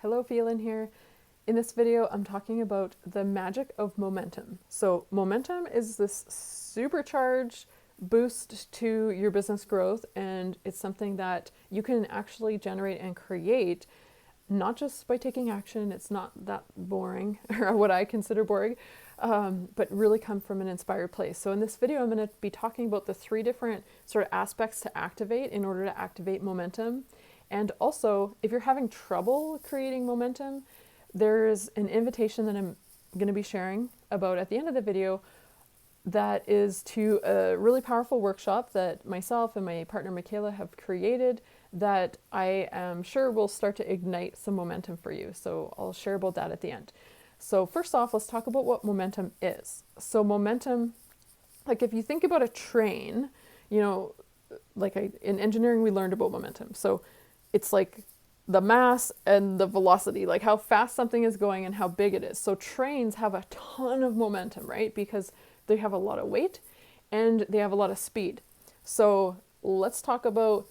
Hello, Phelan here. In this video, I'm talking about the magic of momentum. So momentum is this supercharged boost to your business growth, and it's something that you can actually generate and create not just by taking action. It's not that boring, or what I consider boring, but really come from an inspired place. So in this video, I'm going to be talking about the 3 different sort of aspects to activate in order to activate momentum. And also, if you're having trouble creating momentum, there's an invitation that I'm going to be sharing about at the end of the video that is to a really powerful workshop that myself and my partner Michaela have created that I am sure will start to ignite some momentum for you. So I'll share about that at the end. So first off, let's talk about what momentum is. So momentum, like if you think about a train, in engineering we learned about momentum. So it's like the mass and the velocity, like how fast something is going and how big it is. So trains have a ton of momentum, right? Because they have a lot of weight and they have a lot of speed. So let's talk about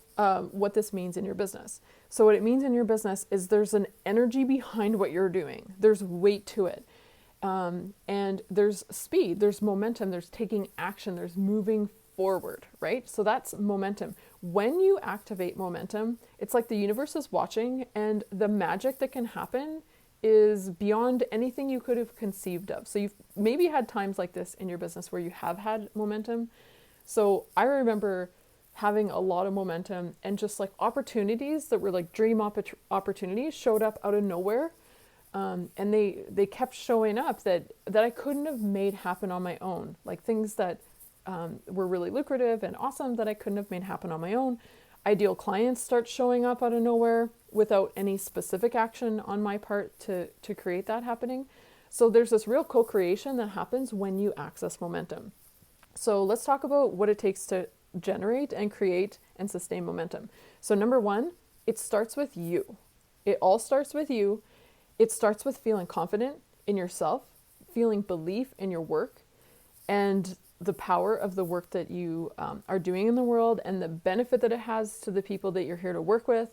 what this means in your business. So what it means in your business is there's an energy behind what you're doing. There's weight to it. And there's speed, there's momentum, there's taking action, there's moving forward, right? So that's momentum. When you activate momentum, it's like the universe is watching, and the magic that can happen is beyond anything you could have conceived of. So you've maybe had times like this in your business where you have had momentum. So I remember having a lot of momentum, and just like opportunities that were like dream opportunities showed up out of nowhere. And they kept showing up that I couldn't have made happen on my own. Like things that were really lucrative and awesome that I couldn't have made happen on my own. Ideal clients start showing up out of nowhere without any specific action on my part to create that happening. So there's this real co-creation that happens when you access momentum. So let's talk about what it takes to generate and create and sustain momentum. So number 1, it starts with you. It all starts with you. It starts with feeling confident in yourself, feeling belief in your work, and the power of the work that you are doing in the world, and the benefit that it has to the people that you're here to work with.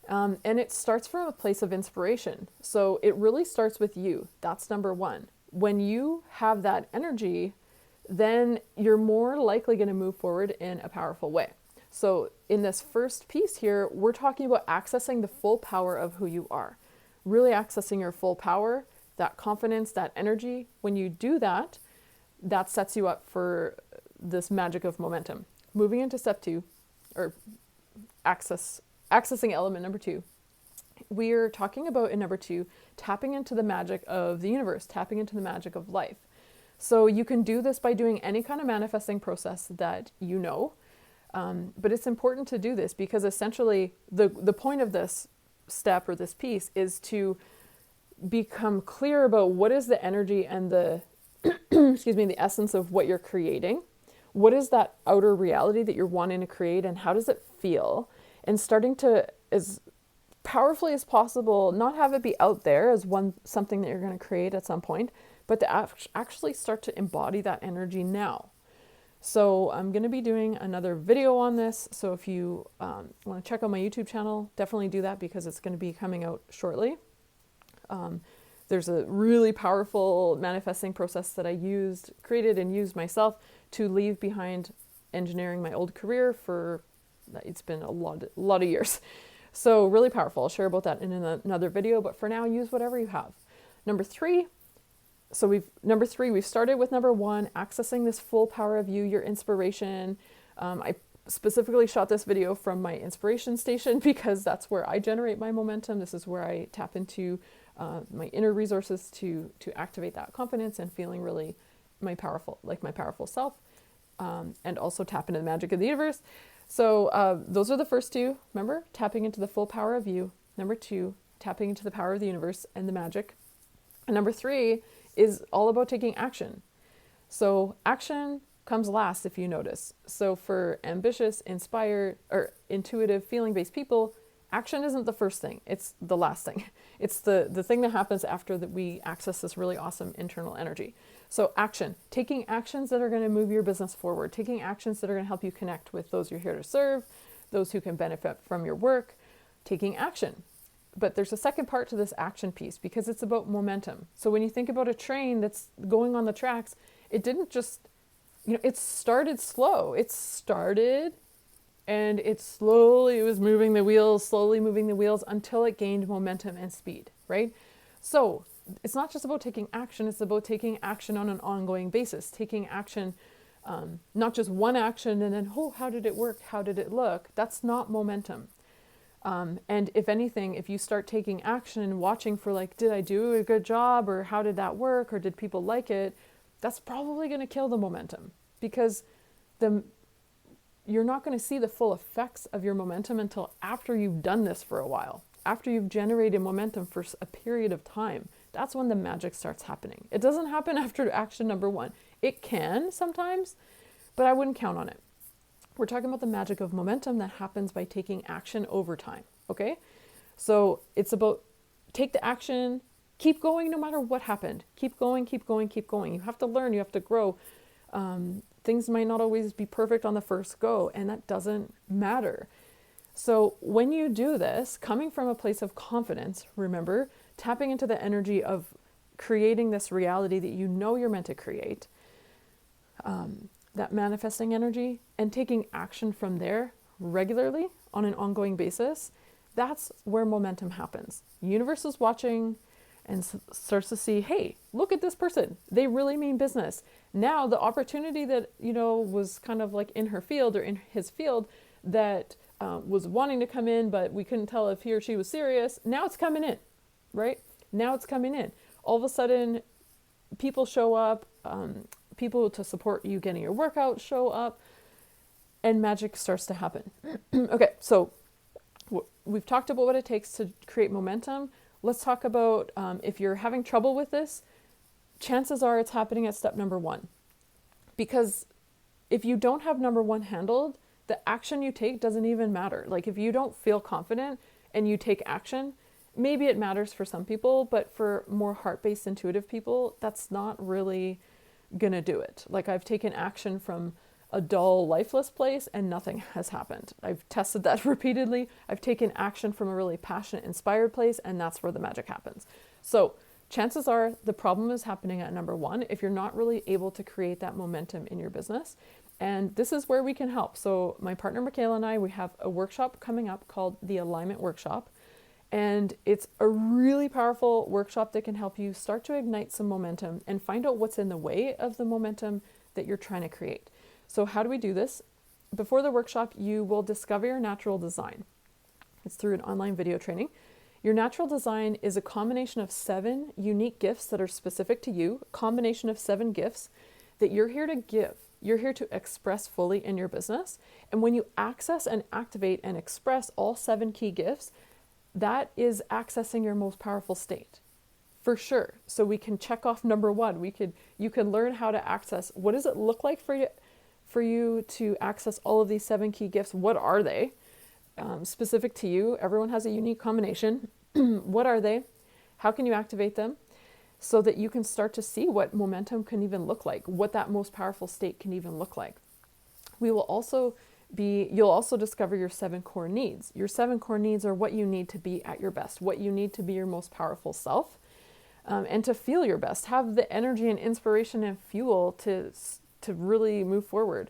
And it starts from a place of inspiration. So it really starts with you. That's number 1. When you have that energy, then you're more likely going to move forward in a powerful way. So in this first piece here, we're talking about accessing the full power of who you are. Really accessing your full power, that confidence, that energy. When you do that, that sets you up for this magic of momentum. Moving into step 2, or accessing element number 2, we're talking about in number 2, tapping into the magic of the universe, tapping into the magic of life. So you can do this by doing any kind of manifesting process that you know, but it's important to do this because essentially the point of this step or this piece is to become clear about what is the energy and the the essence of what you're creating. What is that outer reality that you're wanting to create, and how does it feel? And starting to, as powerfully as possible, not have it be out there as something that you're going to create at some point, but to actually start to embody that energy now. So I'm going to be doing another video on this. So if you want to check out my YouTube channel, definitely do that because it's going to be coming out shortly. There's a really powerful manifesting process that I created and used myself to leave behind engineering, my old career, for it's been a lot of years. So really powerful. I'll share about that in another video, but for now, use whatever you have. Number 3. So we've started with number 1, accessing this full power of you, your inspiration. I specifically shot this video from my inspiration station because that's where I generate my momentum. This is where I tap into my inner resources to activate that confidence and feeling really my powerful self, and also tap into the magic of the universe. So those are the first 2. Remember, tapping into the full power of you. Number 2, tapping into the power of the universe and the magic. And number 3 is all about taking action. So action comes last, if you notice. So for ambitious, inspired, or intuitive, feeling-based people, action isn't the first thing. It's the last thing. It's the thing that happens after that we access this really awesome internal energy. So action, taking actions that are going to move your business forward, taking actions that are going to help you connect with those you're here to serve, those who can benefit from your work, taking action. But there's a second part to this action piece because it's about momentum. So when you think about a train that's going on the tracks, it didn't just, it started slow. It started and it was moving the wheels, slowly moving the wheels until it gained momentum and speed, right? So it's not just about taking action, it's about taking action on an ongoing basis, taking action, not just one action and then, oh, how did it work? How did it look? That's not momentum. And if anything, if you start taking action and watching for like, did I do a good job or how did that work or did people like it? That's probably going to kill the momentum because you're not going to see the full effects of your momentum until after you've done this for a while, after you've generated momentum for a period of time. That's when the magic starts happening. It doesn't happen after action number one. It can sometimes, but I wouldn't count on it. We're talking about the magic of momentum that happens by taking action over time, okay? So it's about take the action, keep going no matter what happened. Keep going, keep going, keep going. You have to learn, you have to grow. Things might not always be perfect on the first go, and that doesn't matter. So when you do this, coming from a place of confidence, remember, tapping into the energy of creating this reality that you know you're meant to create, that manifesting energy, and taking action from there regularly on an ongoing basis, that's where momentum happens. The universe is watching and starts to see, hey, look at this person. They really mean business. Now the opportunity that, was kind of like in her field or in his field that was wanting to come in, but we couldn't tell if he or she was serious. Now it's coming in, right? Now it's coming in. All of a sudden, people show up, people to support you getting your workout show up, and magic starts to happen. Okay, so we've talked about what it takes to create momentum. Let's talk about if you're having trouble with this, chances are it's happening at step number one. Because if you don't have number one handled, the action you take doesn't even matter. Like if you don't feel confident and you take action, maybe it matters for some people, but for more heart-based intuitive people, that's not really gonna do it. Like I've taken action from a dull, lifeless place and nothing has happened. I've tested that repeatedly. I've taken action from a really passionate, inspired place, and that's where the magic happens. So chances are the problem is happening at number one if you're not really able to create that momentum in your business. And this is where we can help. So my partner Michaela and I, we have a workshop coming up called the Alignment Workshop. And it's a really powerful workshop that can help you start to ignite some momentum and find out what's in the way of the momentum that you're trying to create. So how do we do this? Before the workshop, you will discover your natural design. It's through an online video training. Your natural design is a combination of 7 unique gifts that are specific to you, a combination of 7 gifts that you're here to give. You're here to express fully in your business. And when you access and activate and express all 7 key gifts, that is accessing your most powerful state, for sure. So we can check off number one. You can learn how to access. What does it look like for you to access all of these 7 key gifts? What are they? Specific to you. Everyone has a unique combination. What are they? How can you activate them? So that you can start to see what momentum can even look like, what that most powerful state can even look like. You'll also discover your 7 core needs. Your 7 core needs are what you need to be at your best, what you need to be your most powerful self, and to feel your best, have the energy and inspiration and fuel to really move forward.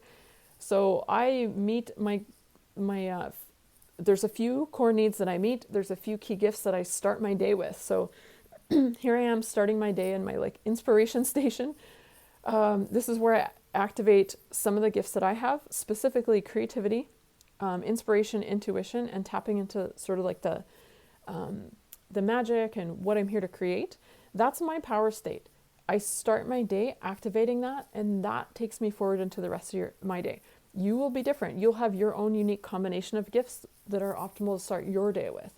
So I meet there's a few core needs that I meet. There's a few key gifts that I start my day with. So here I am starting my day in my inspiration station. This is where I activate some of the gifts that I have, specifically creativity, inspiration, intuition, and tapping into sort of the magic and what I'm here to create. That's my power state. I start my day activating that, and that takes me forward into the rest of my day. You will be different. You'll have your own unique combination of gifts that are optimal to start your day with,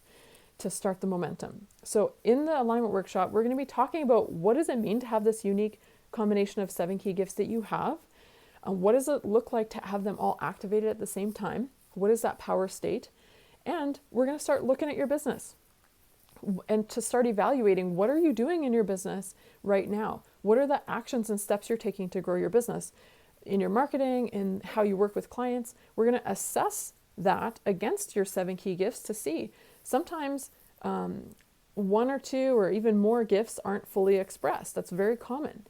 to start the momentum. So in the alignment workshop, we're going to be talking about what does it mean to have this unique combination of 7 key gifts that you have. What does it look like to have them all activated at the same time? What is that power state? And we're going to start looking at your business and to start evaluating what are you doing in your business right now? What are the actions and steps you're taking to grow your business in your marketing and how you work with clients? We're going to assess that against your 7 key gifts to see. Sometimes one or two or even more gifts aren't fully expressed. That's very common.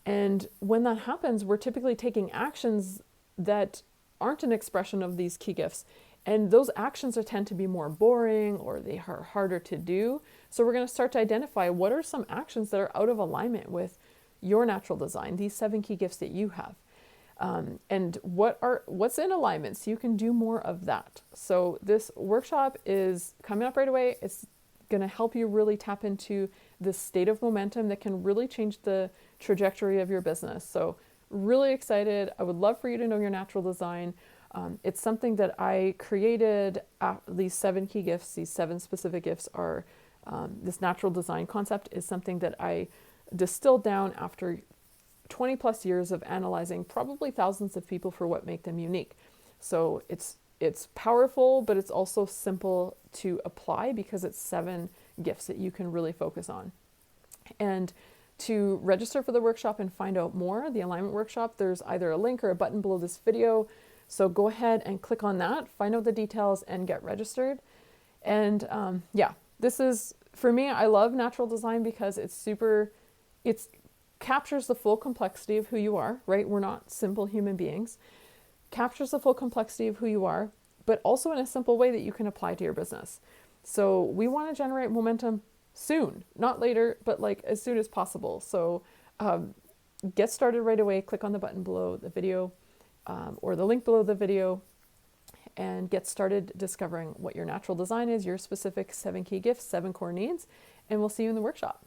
And when that happens, we're typically taking actions that aren't an expression of these key gifts. And those actions tend to be more boring or they are harder to do. So we're going to start to identify what are some actions that are out of alignment with your natural design, these 7 key gifts that you have. And what's in alignment so you can do more of that. So this workshop is coming up right away. It's going to help you really tap into this state of momentum that can really change the trajectory of your business. So really excited. I would love for you to know your natural design. It's something that I created. These 7 key gifts, these 7 specific gifts are, this natural design concept is something that I distilled down after 20 plus years of analyzing probably thousands of people for what make them unique. So it's powerful, but it's also simple to apply because it's 7 gifts that you can really focus on. And to register for the workshop and find out more, the alignment workshop, there's either a link or a button below this video. So go ahead and click on that, find out the details and get registered. And this is, for me, I love natural design because it captures the full complexity of who you are, right? We're not simple human beings. Captures the full complexity of who you are, but also in a simple way that you can apply to your business. So we want to generate momentum soon, not later, but like as soon as possible. So get started right away. Click on the button below the video or the link below the video and get started discovering what your natural design is, your specific 7 key gifts, 7 core needs, and we'll see you in the workshop.